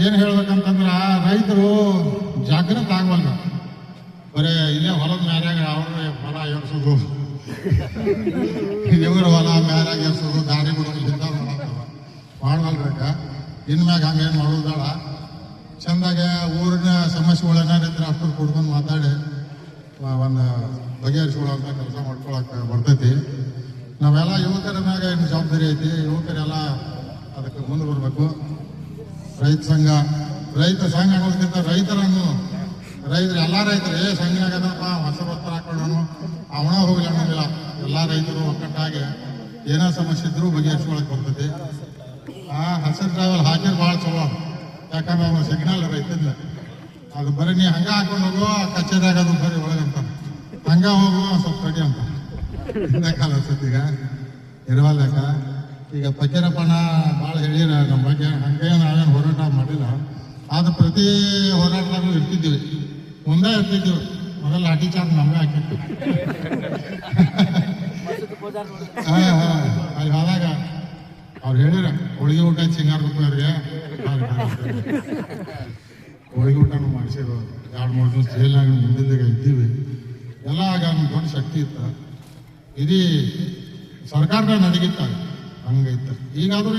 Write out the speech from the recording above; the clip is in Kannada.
ಏನು ಹೇಳ್ಬೇಕಂತಂದ್ರ ರೈತರು ಜಾಗೃತ ಆಗವಲ್ರ. ಬರೇ ಇಲ್ಲೇ ಹೊಲದ ಮ್ಯಾರ್ಯಾಗ ಅವ್ರ ಹೊಲ ಏರ್ಸೋದು, ಇವ್ರ ಹೊಲ ಮ್ಯಾರ್ಯಾಗ ಏರ್ಸೋದು, ದಾರಿ ಬಿಡೋದು ಇಂಥವು ಮಾಡವಲ್ಬೇಕ. ಇನ್ಮ್ಯಾಗ ಹಂಗೇನು ಮಾಡೋದು ಬೇಡ. ಚಂದಾಗ ಊರಿನ ಸಮಸ್ಯೆಗಳೇನಾರಿದ್ರೆ ಅಷ್ಟು ಕುಡ್ಕೊಂಡು ಮಾತಾಡಿ ಒಂದು ಬಗೆಹರಿಸ್ಕೊಳ್ಳೋಂಥ ಕೆಲಸ ಮಾಡ್ಕೊಳಕ್ಕೆ ಬರ್ತೈತಿ. ನಾವೆಲ್ಲ ಯುವಕರ ಮ್ಯಾಗ ಏನು ಜವಾಬ್ದಾರಿ ಐತಿ. ಯುವಕರೆಲ್ಲ ಅದಕ್ಕೆ ಮುಂದೆ ಬರಬೇಕು. ರೈತ ಸಂಘ ಅನ್ನೋದಕ್ಕಿಂತ ರೈತರು ಎಲ್ಲ ರೈತರು ಸಂಘನಾಗದಪ್ಪ ಹೊಸ ವಸ್ತ್ರ ಹಾಕೊಂಡವನು ಅವನ ಹೋಗ್ಲಿ ಅನ್ನೋದಿಲ್ಲ. ಎಲ್ಲ ರೈತರು ಒಕ್ಕಟ್ಟಾಗಿ ಏನೋ ಸಮಸ್ಯೆ ಇದ್ರೂ ಬಗೆಹರಿಸ್ಕೊಳಕ್ ಬರ್ತೈತಿ. ಹಸಿರು ಟ್ರಾವೆಲ್ ಹಾಕಿದ್ರೆ ಭಾಳ ಚಲೋ. ಯಾಕಂದ್ರೆ ಅವನು ಸಿಗ್ನಲ್ ರೈತಿದ್ದ ಅದು ಬರೀ ನೀ ಹಂಗ ಹಾಕೊಂಡು ಹೋಗೋ ಕಚೇರಿಯಾಗ ಅದು ಬರೀ ಒಳಗಂತ ಹಂಗ ಹೋಗು ಸ್ವಲ್ಪ ಕಡಿ ಅಂತ ಕಾಲ ಅನ್ಸತ್ತೀಗ ಇರವಲ್ಯಾಕ. ಈಗ ಫಕೀರಪ್ಪನ ಭಾಳ ಹೇಳಿರ ನಮ್ಮ ಬಗ್ಗೆ. ಹಂಗೆ ನಾವೇನು ಹೋರಾಟ ಮಾಡಿಲ್ಲ. ಆದ್ರೆ ಪ್ರತಿ ಹೋರಾಟದಾಗೂ ಇರ್ತಿದ್ದೀವಿ, ಮುಂದೆ ಇರ್ತಿದ್ದೀವಿ. ಮೊದಲು ಲಾಠಿ ಚಾರ್ಜ್ ನಮಗೆ ಹಾಕಿತ್ತು. ಅಲ್ಲಿ ಹೋದಾಗ ಅವ್ರು ಹೇಳಿರ ಹೋಳಿಗೆ ಊಟ ಸಿಂಗಾರ ರೂಪಾಯಿ ಹೋಳಿಗೆ ಊಟನೂ ಮಾಡಿಸಿದ್ರು. 2-3 ದಿವಸ ಜೈಲಾಗ ಹಿಂದಿದ್ದಾಗ ಇದ್ದೀವಿ. ಎಲ್ಲ ಆಗ ನಮ್ಗೆ ದೊಡ್ಡ ಶಕ್ತಿ ಇತ್ತು. ಇಡೀ ಸರ್ಕಾರದ ನಡಗಿತ್ತ ಹಂಗೈತ. ಈಗಾದ್ರೂ